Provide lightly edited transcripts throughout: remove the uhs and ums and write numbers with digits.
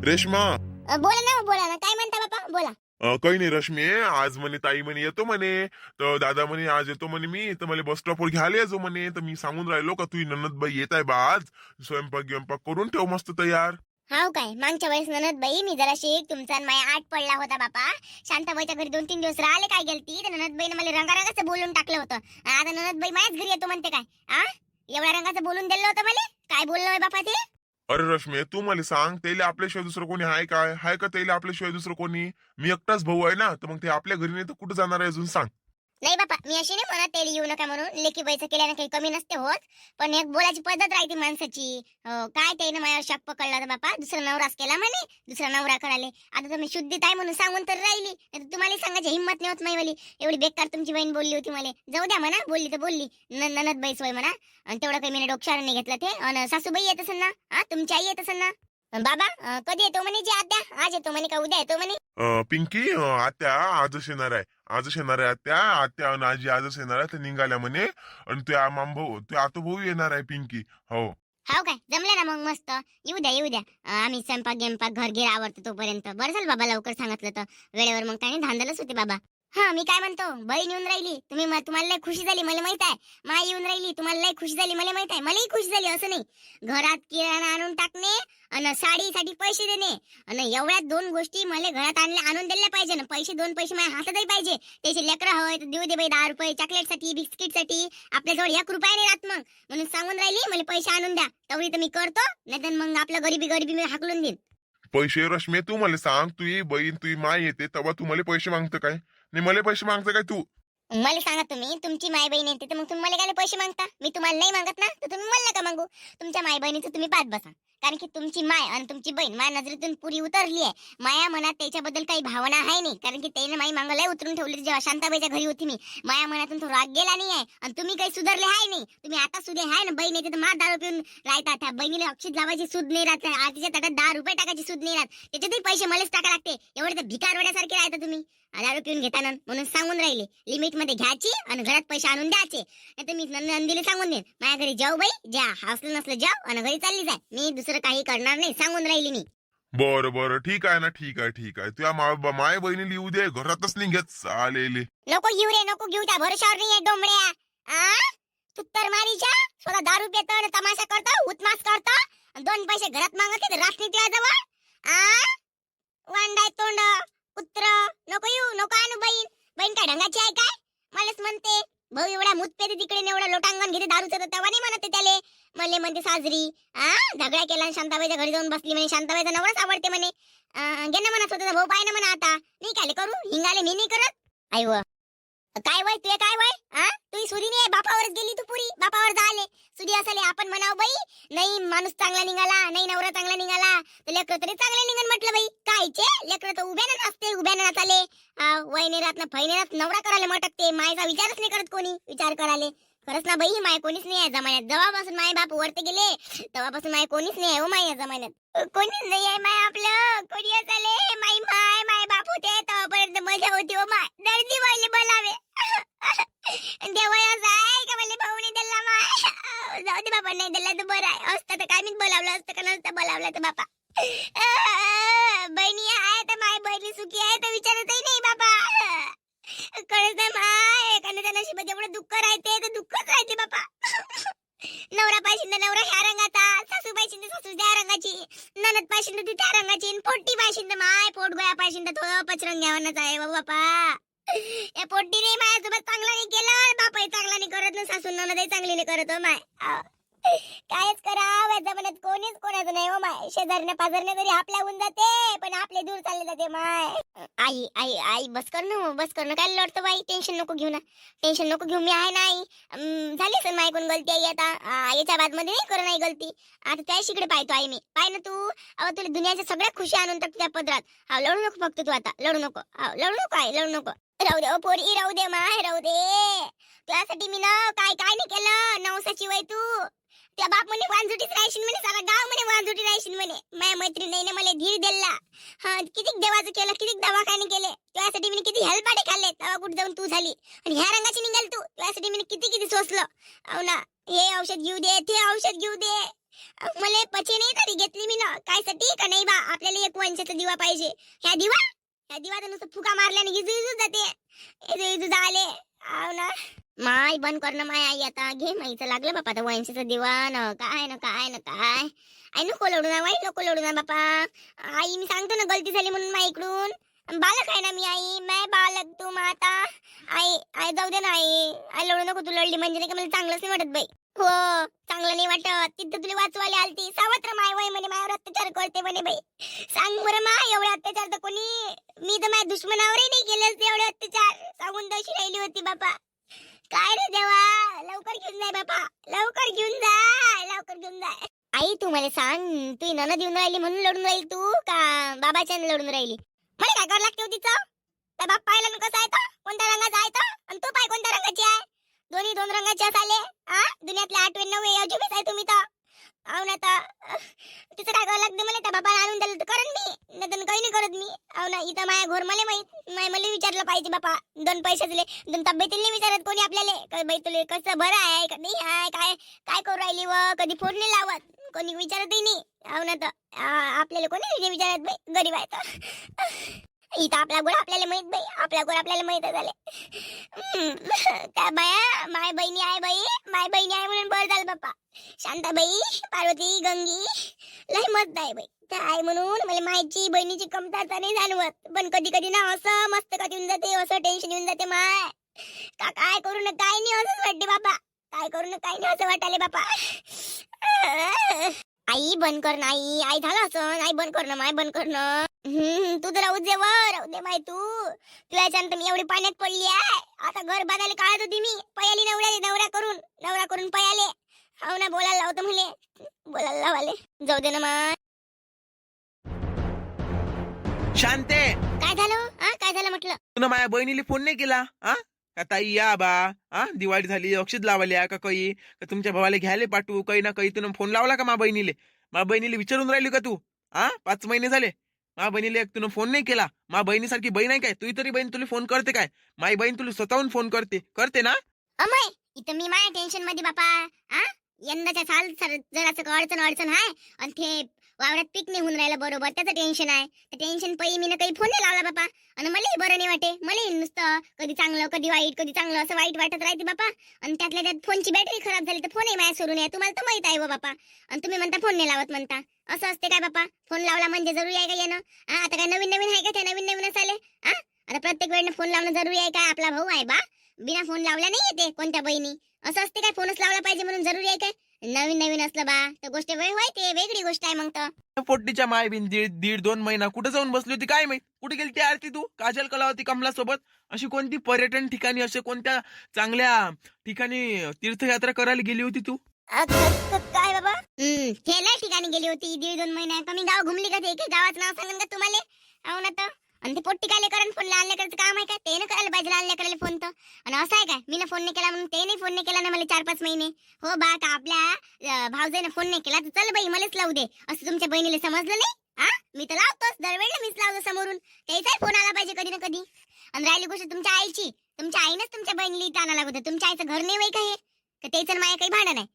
रेश्मा. बोला ना बोला ना, काय म्हणता बापा बोला. काही नाही रश्मी, आज म्हणे ताई म्हणे येतो म्हणे, तर दादा म्हणे आज येतो म्हणे, मी तर मला बस स्टॉपवर घ्यायला यायचो म्हणे, तर मी सांगून राहिलो का तुझी ननदबाई येत आहे बा आज, स्वयंपाक करून ठेव मस्त तयार. हाव काय, मागच्या वेळेस ननद बाई मी जराशी तुमचा आणि माझ्या आठ पडला होता बापा. शांताबाईच्या घरी 2-3 दिवस राहिले काय गेलती, तर ननदबाईने मला रंगारंगाचं बोलून टाकलं होतं. आता ननदबाई माझ्याच घरी येतो म्हणते काय. एवढ्या रंगाचं बोलून दिलं होतं मला, काय बोललो आहे बापा ते. अरे रश्मी, तू मला सांग, त्याला आपल्याशिवाय दुसरं कोणी आहे काय? हाय का त्याला आपल्याशिवाय दुसरं कोणी? मी एकटाच भाऊ आहे ना, तर मग ते आपल्या घरी नाही तर कुठं जाणार आहे अजून सांग. नाही बापा, मी अशी नाही म्हणत त्याला येऊ नका म्हणून, लेकी बाईचं केल्याने काही कमी नसते होत, पण एक बोलायची पद्धत राहते माणसाची. काय त्यानं माझ्यावर शक पकडला तर बापा, दुसरा नवराच केला म्हणे, दुसरा नवरा कराले. आता तुम्ही शुद्धीत आहे म्हणून सांगून तर राहिली, नाही तुम्हाला सांगायची हिंमत नाही होत माईवाली. एवढी बेकार तुमची बहीण बोलली होती मला. जाऊ द्या म्हणा, बोलली तर बोलली, ननद बाई सोय म्हणा. आणि तेवढं काही मी डोक्यावर नाही घेतलं ते. आणि सासूबाई येत असेल ना, तुमची आई येत असेल ना. बाबा कधी येतो म्हणे जी आत्या, आज येतो म्हणे का उद्या येतो म्हणे. पिंकी, आत्या आजच येणार आहे, आजच येणार आहे आत्या. आत्या आणि आजी आजच येणार आहे, ते निघाल्या म्हणे. आणि त्या मामभाऊ, ते आतो भाऊ येणार आहे पिंकी. हो. हाव काय, जमलं ना मग मस्त. येऊ द्या येऊ द्या. आम्ही स्वयंपाक घर घेर आवडतो तोपर्यंत. बरं झालं बाबा लवकर सांगितलं तर, वेळेवर मग काय नाही धांदलच होते बाबा. हा मी काय म्हणतो, बहीण येऊन राहिली, तुम्हाला लय खुशी झाली मला माहित आहे. माय येऊन राहिली, तुम्हाला लय खुशी झाली मला माहित आहे. मलाही खुशी झाली असं नाही. घरात किराणा आणून टाकणे आणि साडीसाठी पैसे देणे, आणि एवढ्या 2 गोष्टी मला घरात आणून दिल्या पाहिजे ना. पैसे 2 पैसे माझ्या हातातही पाहिजे. त्याचे लेकरं हवंय तर देऊ दे बाई 10 रुपये चॉकलेटसाठी बिस्किटसाठी. आपल्याजवळ 1 रुपया नाही राहत मग, म्हणून सांगून राहिली मला पैसे आणून द्या. तेवढी तर मी करतो, नाहीतर मग आपलं गरिबी मी हाकलून देईन. पैसे रश्मी, तू मला सांग, तुझी बहीण तुझी माय येते तेव्हा तू मला पैसे मागतं काय? नाही मला पैसे मागतं काय तू? मला सांगा तुम्ही, तुमची माय बहीण येते तर मग तुम्ही मला काय पैसे मागता? मी तुम्हाला नाही मागत ना, तर तुम्ही मला नका मागू. तुमच्या माय बहिणीचं तुम्ही पाहत बसा, कारण की तुमची माय आणि तुमची बहीण माझ्या नजरेतून पुरी उतरली आहे. माया मनात त्याच्याबद्दल काही भावना आहे नाही, कारण की त्याने माई मागायला उतरून ठेवली. जेव्हा शांताबाईच्या घरी होती मी, माया मनातून तो राग गेला नाही आहे. आणि तुम्ही काही सुधारले आहे नाही. तुम्ही आता सुधे आहे ना. बहीण येते तर मार दारू पिऊन राहतात. त्या बहिणीला अक्षित लावायची सूद नाही राहत, आजीच्या ताटात 10 रुपये टाकायची सूद नाही राहत. त्याच्यातही पैसे मलाच टाका लागते. एवढे तर भिकारवड्यासारखे राहता तुम्ही दारू पिऊन घेताना. म्हणून सांगून राहिले, लिमिट मध्ये घ्यायची आणि घरात पैसे आणून द्यायचे. नाही तर मी नंदीला सांगून देईन, माझ्या घरी जाऊ बाई, ज्या हसलं नसलं जाऊ आणि घरी चालली जाय. मी दुसरं काही करणार नाही, सांगून राहिली मी. बरं ठीक आहे ना, ठीक आहे. तुझ्या माय बहिणीला येऊ दे, घरातच नाही घेत चालेले. नको घेऊ रे, नको घेऊ. त्या भरोशावर नाही आहे डोंबड्या. तू तर मारीच्या स्वतः दारू पितो आणि तमाशा करतो, उतमास करतो, 2 पैसे घरात मागते रात्री तुझ्या जवळ. वांडाय तोंड पुत्र. नको येऊ, नको आणू बहीण. बहीण काय ढंगाची आहे काय? मलाच म्हणते भाऊ एवढा मूत पेते तिकडे, एवढा लोटांगण घेते दारूचं, तर तेव्हा नाही म्हणते त्याले. मले म्हणते साजरी. झगडा केला आणि शांताबाईच्या घरी जाऊन बसली म्हणे. शांताबाईचा नवराच आवडते म्हणे. घे ना म्हणा स्वतःचा भाऊ, पाय ना म्हणा. आता नाही काय करू, हिंगाले मी नाही करत. आई व काय वय तुझे, काय वय? तुझी सुधी नाही, बापावरच गेली तू पुरी. बापावर झाले सुधी असाले. आपण म्हणाव बाई, नाही माणूस चांगला निघाला, नाही नवरा चांगला निघाला, तर लेकर तरी चांगले निघन म्हटलं बाई. कायचे लेकर तर उभ्यानं नसते, उभ्यानं नाचाले. वय नाही राहत ना, फै नाही राहत, नवरा करायला मटकते. मायचा विचारच नाही करत कोणी, विचार करायला. खरंच ना बाई, माय कोणीच नाही आहे जमान्यात. जेव्हापासून माय बाप वरते गेले तेव्हापासून माय कोणीच नाही आहे हो. माय या जमान्यात कोणीच नाही आहे. माय आपलं कोणी असाले, माय बाप होते तेव्हापर्यंत मजा होती हो. माय दर्दी व्हायला बोलावे देवा असं आहे का मला भाऊ नाही दिला माय. जाऊ दे बाबा, नाही दिला तर बरं आहे. असतं तर काय मी बोलावलं असतं का नसतं बोलावलं तर बापा. बहिणी आहे तर माय बहिणी सुखी आहे तर विचारतही नाही बाबा. कळत नाही माय, एखाद्या नशिबात एवढं दुःख राहते तर दुःखच राहते बापा. नवरा पाहिजे नवरा ह्या रंगाचा, सासू पाहिजे सासू त्या रंगाची, ननद पाहिजे ती त्या रंगाची, पोट्टी पाहिजे माय पोट गोया पाहिजे तो पचरंग्यावरच आहे बाबा. या पोट्टीने माझ्यासोबत चांगला नाही केलं, बापाही चांगला नाही करत ना, सासू ननदही चांगली नाही करत हो माय. कायच करावं या जमान्यात, कोणीच कोणाचं नाही हो माय. शेजारने पाजारने तरी आपल्या होऊन जाते, पण आपले दूर चालले जाते माय. आई आई आई बस कर ना, काय लढतो बाई. टेन्शन नको घेऊ ना, टेन्शन नको घेऊ. मी आहे ना आई. झाली सर माय कोण गलती आई. आता याच्या बाद मध्ये नाही करू नाही गलती. आता त्या शिकडे पाहतो आई मी. पाय ना तू, तुला दुनियाच्या सगळ्या खुशी आणून टाकतो त्या पदरात. लढू नको फक्त तू आता, लढू नको. लढू नको आई, लढू नको. राहू दे पोरी, राहू दे माय, राहू दे. त्यासाठी मी ना काय नाही केलं. नवसाची वय तू. त्या बाप म्हणे वांजुटीच राहशील म्हणे, सारा गाव म्हणे वांजुटी राहशील म्हणे. माझ्या मैत्रिणीने मला धीर दिला. किती देवाचं केलं, किती दवाखाने केले त्यासाठी मी, किती हेलपाटे खाल्ले, तेव्हा कुठे जाऊन तू झाली. आणि ह्या रंगाची निघाल तू, त्यासाठी मी किती सोचलं. हो ना, हे औषध घेऊ दे, ते औषध घेऊ दे. मला पचे नाही तरी घेतली मी ना कायसाठी का नाही बा आपल्याला एक वंशाचा दिवा पाहिजे. ह्या दिवा तर नुसतं फुका मारल्याने इजू जाते इजू झाले. आव ना माय बंद कर ना माय आई आता घे माईचं लागलं बापा आता वंशाचा दिवा न काय आई नको लोडू ना वाई नको लोडू ना बापा. आई मी सांगतो ना गलती झाली म्हणून माई इकडून बालक आहे ना मी आई मैं बालक तू माता. आई जाऊ दे ना आई लोडू नको तू लढली म्हणजे नाही का मला चांगलंच नाही वाटत बाई. हो चांगलं नाही वाटत तिथं तुला वाचवायला आलती सावत्र माय वय म्हणे माझ्यावर अत्याचार करते म्हणे बाई. सांग बरं माय एवढे अत्याचार तर कोणी मी तर माझ्या दुश्मनावरही नाही केले एवढे अत्याचार सांगून तशी राहिली होती बापा. काय रे देवा लवकर घेऊन जाय बापा लवकर घेऊन जाय. आई तू मला सांग तू ननद येऊन राहिली म्हणून लढून राहील तू का बाबाच्या लढून राहिली. मला काय करावं लागते तिचं त्या बाप पाहिला ना कसं आहे तो कोणत्या रंगाचा आहे तो आणि तू पाय कोणत्या रंगाची आहे. दोन्ही दोन रंगाचे आले दुनियातले 8 9 अजूबीच आहे तुम्ही तर. अहो ना तर तिचं काय करावं लागतं मला त्या बाबाला आणून दिलं तर करण मी नाही काही नाही करत मी. अहो ना इथं माझ्या घर मला माहित मला विचारलं पाहिजे बापा 2 पैसे दिले 2 तब्येतीला नाही विचारत कोणी आपल्याला बाई तुले कसं बरं आहे का नाही आहे काय करू राहिली व कधी फोन नाही लावत कोणी विचारतही नाही. अहो ना तर आपल्याला कोणी नाही विचारत बाई गरीब आहे तर. इथं आपला गोड आपल्याला माहित बाई आपला गोड आपल्याला माहित झाले. त्या बाया माय बहिणी आहे म्हणून बरं झालं बाप्पा. शांताबाई पार्वती गंगी लय मस्त आहे बाई त्या आहे म्हणून मला मायची बहिणीची कमतरता नाही जाणवत. पण कधी कधी ना असं मस्त कधी येऊन जाते असं टेन्शन येऊन जाते माय का काय करू ना काय नाही असंच वाटते बापा काय करू ना काय नाही असं वाटाले बापा. आई बंद कर ना आई झालं असं आई बंद कर ना माय बंद कर ना. तू तर राहू दे माय तू तुझ्याच्यानंतर मी एवढी पाण्यात पडली आहे आता घर बांधायला काढत होती मी पयाली नवरा करून पयाले. हो ना बोलायला लावतो म्हणे बोलायला लावाले जाऊ दे ना माय. शांते काय झालं म्हटलं. तुला माझ्या बहिणीला फोन नाही केला का ताई या बा दिवाळी झाली अक्षित लावल्या का काही का तुमच्या भावाला घ्यायला पाठवू काही ना काही तुला फोन लावला का माझ्या बहिणीला विचारून राहिली का तू 5 महिने झाले माझ्या बहिणीला तुला फोन नाही केला. माझ्या बहिणीसारखी बहीण आहे काय तुझी तरी बहीण तुला फोन करते काय. माझी बहीण तुला स्वतःहून फोन करते ना. अमय इथं मी माझ्या टेन्शन मध्ये बापा यंदाच्या साल जराचं अडचण आहे आणि ते वावरात पीक नाही होऊन राहिलं बरोबर त्याचं टेन्शन आहे. त्या टेन्शन पै मी काही फोन नाही लावला बापा आणि मलाही बरं नाही वाटे मलाही नुसतं कधी चांगलं कधी चांगलं असं वाईट वाटत राहते बापा. आणि त्यातल्या त्यात फोनची बॅटरी खराब झाली तर फोनही माझ्या सोडून आहे तुम्हाला तर माहित आहे व बापा. आणि तुम्ही म्हणता फोन नाही लावत म्हणता असं असते काय बापा. फोन लावला म्हणजे जरुरी आहे का येणं आता काय नवीन आहे का त्या नवीनच आले आता प्रत्येक वेळेला फोन लावणं जरुरी आहे काय. आपला भाऊ आहे बा बिना फोन लावला नाही येते कोणत्या बहिणी असं असते काय. फोनच लावला पाहिजे म्हणून जरुरी आहे काय. नवीन असलं बा तर गोष्ट ते वेगळी गोष्ट आहे. मग तर पोट्टीच्या माय बिन 1.5-2 महिना कुठे जाऊन बसली होती काय माहित. कुठे गेली ती आरती तू काजल कलावती कमला सोबत अशी कोणती पर्यटन ठिकाणी असे कोणत्या चांगल्या ठिकाणी तीर्थयात्रा करायला गेली होती तू. काय बाबा खेळल्या ठिकाणी गेली होती 1.5-2 महिने कमी गाव घुमली का ते गावाचं नाव सांगन का तुम्हाला. अहो ना तर आणि ते पोट्टी काय करण फोन आणल्या करायचं काम आहे का ते ना करायला पाहिजे आणल्या करायला फोन तर. आणि असं आहे काय मी फोन नाही केला म्हणून ते नाही फोन नाही केला ना मला 4-5 महिने. हो बा का आपल्या भाऊजाईने फोन नाही केला तर चल बाई मलाच लावू दे असं तुमच्या बहिणीला समजलं नाही. मी तर लावतोच दरवेळेला मीच लावतो समोरून त्याचाही फोन आला पाहिजे कधी ना कधी. आणि राहिली गोष्ट तुमच्या आईची तुमच्या आईनच तुमच्या बहिणीला इथं आणायला लागत तुमच्या आईचं घर नाही वय का हे का त्याचं माया काही भांडण आहे.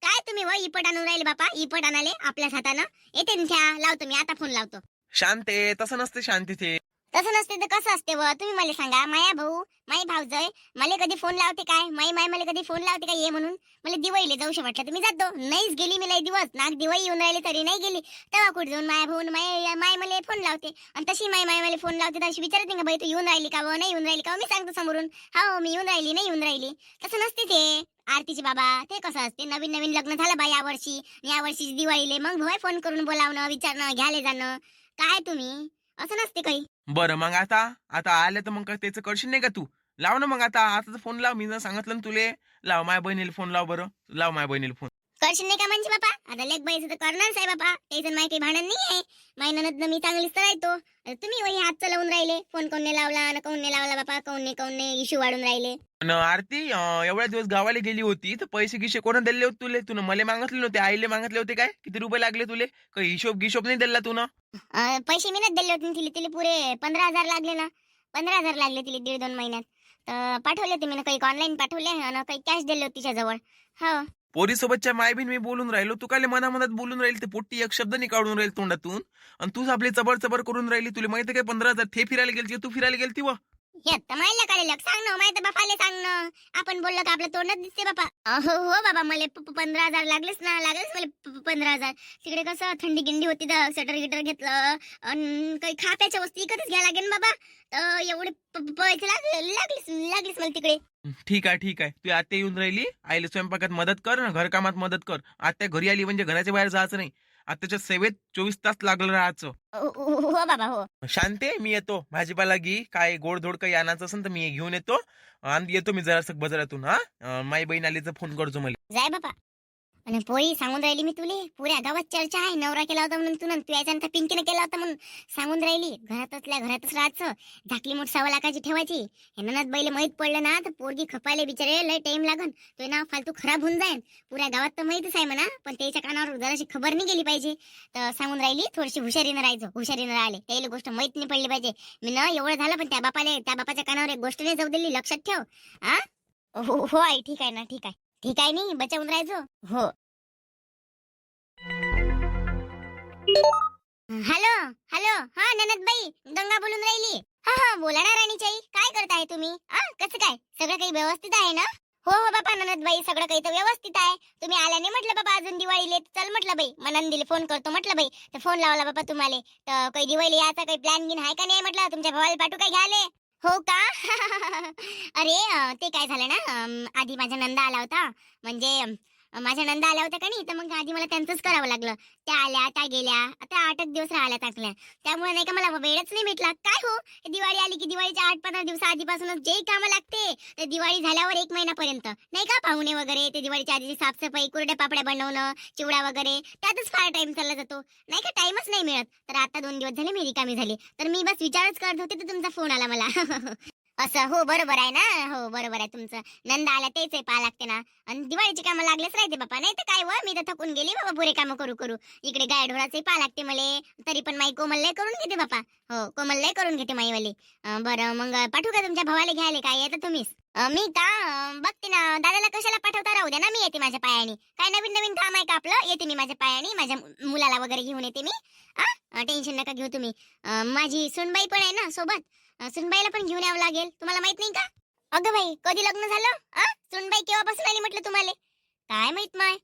काय तुम्ही व इपट आणून राहिले बापा इपट आणाले आपल्याच हातानं येते ना लावतो मी आता फोन लावतो. शांते तसं नसते शांती ते तसं नसते तर कसं असते व तुम्ही मला सांगा माया भाऊ माई भाऊजय मला कधी फोन लावते काय माई मला कधी फोन लावते काय ये म्हणून. मला दिवाळीला जाऊशी वाटलं तर मी जातो नाहीच गेली मी लय दिवस नाग दिवाळी येऊन राहिले तरी नाही गेली तेव्हा कुठे जाऊन माया भाऊ माय मला फोन लावते आणि तशी माय मला फोन लावते तशी विचारत नाही का बाई तू येऊन राहिली का व नाही येऊन राहिली का मी सांगतो समोरून हो मी येऊन राहिली नाही येऊन राहिली. तसं नसते ते आरतीचे बाबा ते कसं असते नवीन लग्न झालं बा यावर्षी दिवाळीले मग भाऊ फोन करून बोलावणं विचारणं घ्यायला जाणं काय तुम्ही असं नसते काही. बरं मग आता आले तर मग त्याचं करशील नाही का तू. लाव ना मग आता फोन लाव मी सांगितलं ना तुले लाव माझ्या बहिणीला फोन लाव बरं लाव माझ्या बहिणीला फोन. करशील नाही का म्हणजे बापा आता लेक बाईचं तर करणारच आहे बापा त्याचं माय काही भांडण नाही आहे. माय ननद मी चांगलीच तर राहतो तुम्ही वही हात चलवून राहिले फोन कोण नाही लावला ना कोण नाही लावला बापा कोण नाही इश्यू वाढून राहिले. आरती एवढ्या दिवस गावाला गेली होती तर पैसे गिशे कोणा दिले होते तुले तुला मला मागितले नव्हते आईले मागितले होते काय किती रुपये लागले तुले काही हिशोब नाही दिला तू ना. पैसे मी नाही दिले होते तिला पुरे 15,000 लागले ना 15,000 लागले तिला 1.5-2 महिन्यात तर पाठवले होते मी काही ऑनलाईन पाठवले आणि काही कॅश दिले होते तिच्याजवळ. हो पोरीसोबतच्या मायबीन मी बोलून राहिलो, तू काय मनामनात बोलून राहील, ते पोट्टी एक शब्द नाही काढून राहील तोंडातून. आणि तूच आपली चबर चबर करून राहिली. तुला माहिती काय 15,000 ते फिरायला गेलती, तू फिरायला गेलती व हे तर माहिला काढले सांग ना माहिती बापाले सांग ना. आपण बोललो का आपलं तोंडच दिसते बापा. हो हो बाबा मला 15,000 लागलेच मला 15,000. तिकडे कसं थंडी गिंडी होती तर स्वेटर गिटर घेतलं आणि काही खाप्याच्या वस्तू इकतच घ्यायला लागेल बाबा. तर एवढे पैसे लागलेच मला तिकडे. ठीक आहे. तू आत्या येऊन राहिली, आईला स्वयंपाकात मदत कर ना, घरकामात मदत कर. आत्या घरी आली म्हणजे घराच्या बाहेर जायचं नाही. आत्याच्या सेवेत 24 तास लागलं राहायचं. हो बाबा हो. शांते, मी येतो. भाजीपाला घे, काय गोडधोड काही आणायचं असेल तर मी घेऊन येतो. आणि येतो मी जरासं बाजारातून. माई बहीण आली तर फोन करतो मला. जाय बाबा. आणि पोरी सांगून राहिली मी तुले पुऱ्या गावात चर्चा आहे नवरा केला होता म्हणून तू याच्यानंतर पिंकीने केला होता म्हणून सांगून राहिली. घरातच राहायचं. झाकली मोठ 1.25 लाखाची ठेवायची. हे ननद बैले माहित पडलं ना तर पोरगी खपायला बिचारे लय टाइम लागन. तो नाव फालतू खराब होऊन जाईल. पुऱ्या गावात तर माहितच आहे म्हणा, पण त्याच्या कानावर जराशी खबर नाही गेली पाहिजे. तर सांगून राहिली थोडीशी हुशारीनं राहायचं. हुशारीनं राहिले त्याला गोष्ट माहित नाही पडली पाहिजे. मी ना एवढं झालं पण त्या बापाच्या कानावर एक गोष्ट नाही जाऊ दिली. लक्षात ठेव. हो आई ठीक आहे ना. ठीक आहे नाही बचावून राहायचो. हो. हॅलो हा ननदबाई गंगा बोलून राहिली. हा बोला ना राणीचाई. काय करताय तुम्ही? कसं काय सगळं काही व्यवस्थित आहे ना? हो बापा ननदबाई सगळं काही तर व्यवस्थित आहे. तुम्ही आल्या नाही म्हटलं बाबा अजून दिवाळीले. चल म्हटलं बाई मनांदीला फोन करतो म्हटलं बाई. तर फोन लावला बाबा तुम्हाला. तर काही दिवाळी याचा काही प्लॅन गिन आहे का नाही म्हटलं. तुमच्या भावाला पाठवू काय घ्याले? हो का? अरे ते काय झालं ना, आधी माझ्या नंदा आला होता. म्हणजे माझ्या नंदा आल्या होत्या का नाही, तर मग आधी मला त्यांचंच करावं लागलं. त्या आल्या त्या गेल्या, आता 8 दिवस राहिल्या टाकल्या. त्यामुळे नाही का मला वेळच नाही भेटला. काय हो दिवाळी आली की दिवाळीच्या 8-15 दिवस आधीपासूनच जे कामं लागते ते दिवाळी झाल्यावर 1 महिन्यापर्यंत नाही का, पाहुणे वगैरे ते दिवाळीच्या आधीची साफसफाई, कुरड्या पापड्या बनवणं, चिवडा वगैरे त्यातच फार टाइम चालला जातो नाही का, टाइमच नाही मिळत. तर आता 2 दिवस झाले मी रिकामी झाली. तर मी बस विचारच करत होते तर तुमचा फोन आला मला. असं हो बरोबर आहे ना. हो बरोबर आहे तुमचं. नंदा आल्या तेच आहे पहा लागते ना. आणि दिवाळीची कामं लागलेच राहते बापा. नाही तर काय व मी तर थकून गेली बाबा पुरे कामं करू. इकडे गाय ढोराचे पहा लागते मले. तरी पण माई कोमल लय करून घेते बापा. हो कोमल लय करून घेते माईवाली. बरं मग पाठवू का तुमच्या भावाला घ्यायला? काय येतं तुम्हीच? मी का बघते ना. दादाला कशाला पाठवता, राहू द्या ना. मी येते माझ्या पायानी. काय नवीन काम आहे का आपलं? येते मी माझ्या पायानी. माझ्या मुलाला वगैरे घेऊन येते मी. टेन्शन नका घेऊ तुम्ही. माझी सुनबाई पण आहे ना सोबत. सुनबाईला पण घेऊन यावं लागेल. तुम्हाला माहित नाही का? अगं बाई कधी लग्न झालं? सुनबाई केव्हापासून आली म्हटलं तुम्हाला? काय माहित माय.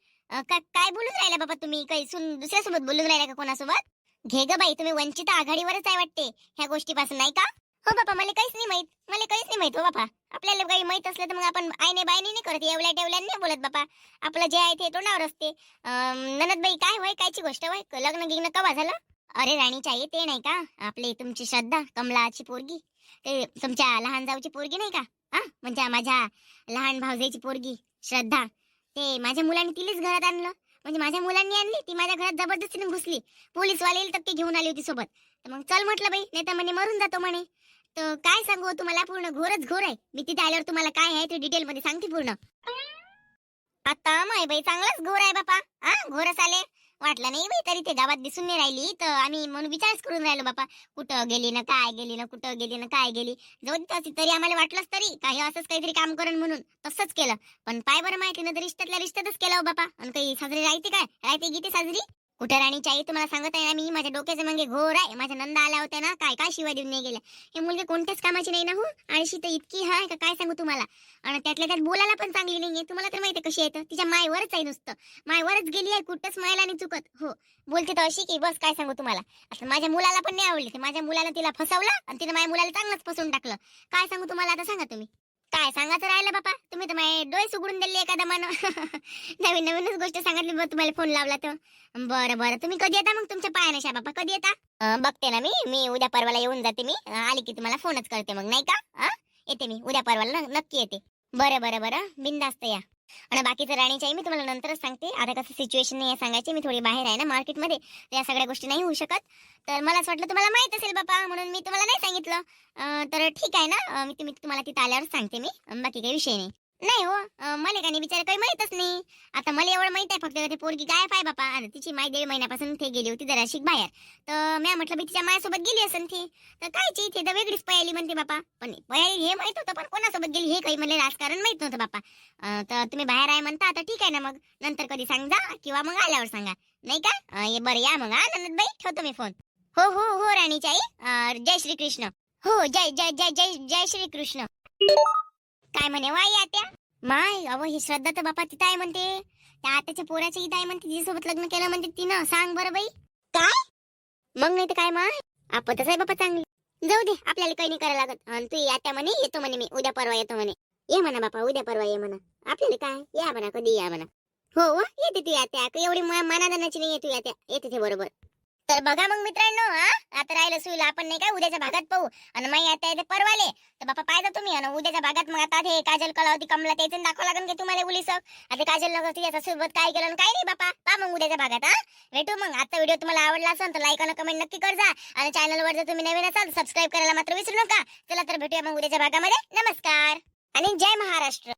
काय बोलून राहिला बाबा तुम्ही? काही दुसऱ्यासोबत बोलून राहिला का कोणासोबत? घे ग बाई तुम्ही वंचित आघाडीवरच आहे वाटते ह्या गोष्टीपासून नाही का? हो बापा मला काहीच नाही माहित हो बापा. आपल्याला काही माहित असलं तर मग आपण आईने बाईने नाही करत. एवढ्या टेवल्याने नाही बोलत बापा. आपलं जे आहे ते तोंडावर असते. ननदबाई काय होय कायची गोष्ट होय? लग्न गिग्न कवा झालं? अरे राणीच्या आई ते नाही का आपली तुमची श्रद्धा कमलाची पोरगी, ते तुमच्या लहान जाऊची पोरगी नाही का? म्हणजे माझ्या लहान भावजाईची पोरगी श्रद्धा. ते माझ्या मुलांनी तिलाच घरात आणलं. म्हणजे माझ्या मुलांनी आणली ती माझ्या घरात जबरदस्तीने घुसली. पोलीसवाले तर ते घेऊन आली होती सोबत. तर मग चल म्हटलं बाई नाही तर म्हणे मरून जातो म्हणे. तर काय सांगू तुम्हाला, पूर्ण घोरच घोर आहे. मी तिथे आल्यावर तुम्हाला काय आहे ते डिटेल मध्ये सांगते पूर्ण. आता माय बाई चांगलाच घोर आहे बापा. घोरच आले वाटलं नाही बाई. तरी ते गावात दिसून नाही राहिली तर आम्ही म्हणून विचारच करून राहिलो बापा. कुठं गेली ना काय गेली ना, कुठं गेली ना काय गेली. जाऊ तरी आम्हाला वाटलंच तरी काही असंच काहीतरी काम करण म्हणून तसंच केलं. पण पाय बरं माहिती ना तर रिश्त्यातल्या रिश्त्यातच केलं हो बापा. आणि काही साजरी राहते काय? राहते गीते साजरी कुठे राणीची आई? तुम्हाला सांगत आहे ना मी, माझ्या डोक्याचे मागे घोर आहे. माझ्या नंदा आल्या होत्या ना, काय शिवाय देऊन नाही गेल्या. हे मुलगी कोणत्याच कामाची नाही ना हो. आणि शी तर इतकी हाय का काय सांगू तुम्हाला. आणि त्यातल्या त्यात बोलायला पण चांगली नाहीये. तुम्हाला तर माहिती कशी येतं, तिच्या मायवरच आहे नुसतं. मायवरच गेली आहे, कुठंच मायला नाही चुकत. हो बोलते तर अशी की बस काय सांगू तुम्हाला. आता माझ्या मुलाला पण नाही आवडली. माझ्या मुलाला तिला फसवलं आणि तिने माझ्या मुलाला चांगलंच फसवून टाकलं. काय सांगू तुम्हाला. आता सांगा तुम्ही काय सांगायचं राहिलं बापा. तुम्ही तर माझे डोळे उघडून दिले एखादा मान. नवीनच गोष्ट सांगितली बा तुम्हाला फोन लावला तर. बरं तुम्ही कधी येता मग तुमच्या पायाने बापा? कधी येता? बघते ना मी उद्या परवाला येऊन जाते. मी आली की तुम्हाला फोनच करते मग नाही का. येते मी उद्या परवाला नक्की येते. बरं बिनधास्त या. आणि बाकीचं राणीच्याही मी तुम्हाला नंतरच सांगते. आता कसं सिच्युएशन नाही आहे सांगायची. मी थोडी बाहेर आहे ना मार्केटमध्ये, तर या सगळ्या गोष्टी नाही होऊ शकत. तर मलाच वाटलं तुम्हाला माहित असेल बापा म्हणून मी तुम्हाला नाही सांगितलं. तर ठीक आहे ना. मी तुम्हाला तिथं आल्यावर सांगते मी. बाकी काही विषय नाही. नाही हो, मला काही विचार काही माहितच नाही. आता मला एवढं माहित आहे फक्त ते पोरगी गायब आहे बापा. आणि तिची माय 1.5 महिन्यापासून ते गेली होती जरा शिक बाहेर. तर मी म्हटलं बी तिच्या मायासोबत गेली असेल ती. तर कायची इथे तर वेगळीच पयाली म्हणते बापा. पण पयाली हे माहित होतं, पण कोणासोबत गेली हे काही मला राजकारण माहित नव्हतं बापा. तर तुम्ही बाहेर आहे म्हणता, आता ठीक आहे ना, मग नंतर कधी सांगा किंवा मग आल्यावर सांगा, नाही का? बरं या मग, हा नंदबाई, ठेवतो मी फोन. हो हो हो राणीची आई, जय श्री कृष्ण. हो, जय जय जय जय जय श्री कृष्ण. काय म्हणे वाई आत्या? माय अव ही श्रद्धा तर बापा तिथं आहे म्हणते. त्या आत्याच्या पोराच्या इथं आहे म्हणते, तिच्यासोबत लग्न केलं म्हणते तिनं. सांग बरं बाई. काय? मग नाही तर काय माय, आपतच आहे बापा चांगली. जाऊ दे, आपल्याला काही नाही करायला लागत. आणि तू आत्या म्हणे येतो म्हणे, मी उद्या परवा येतो म्हणे. ये म्हणा बापा, उद्या परवा ये म्हणा. आपल्याला काय, या म्हणा, कधी या म्हणा. हो हो, येते ती आत्या, एवढी मनादानाची नाही येते आत्या, येते ते बरोबर. तर बघा मग मित्रांनो, आता राहिलं सुईला आपण नाही काय उद्याच्या भागात पाहू. आणि मग आता येते परवाले. तर बापा पाहिजे तुम्ही. आणि उद्याच्या भागात मग आता हे काजल कलावती कमला त्याचं दाखवा लागेल की तुम्हाला उलीस. आता काजल नगर तिच्या सोबत काय केलं आणि काय नाही बापा, पा मग उद्याच्या भागात. भेटू मग. आता व्हिडिओ तुम्हाला आवडला असेल तर लाईक आणि कमेंट नक्की कर जा. आणि चॅनलवर जर तुम्ही नवीन असाल तर सबस्क्राईब करायला मात्र विसरू नका. चला तर भेटूया मग उद्याच्या भागामध्ये. नमस्कार आणि जय महाराष्ट्र.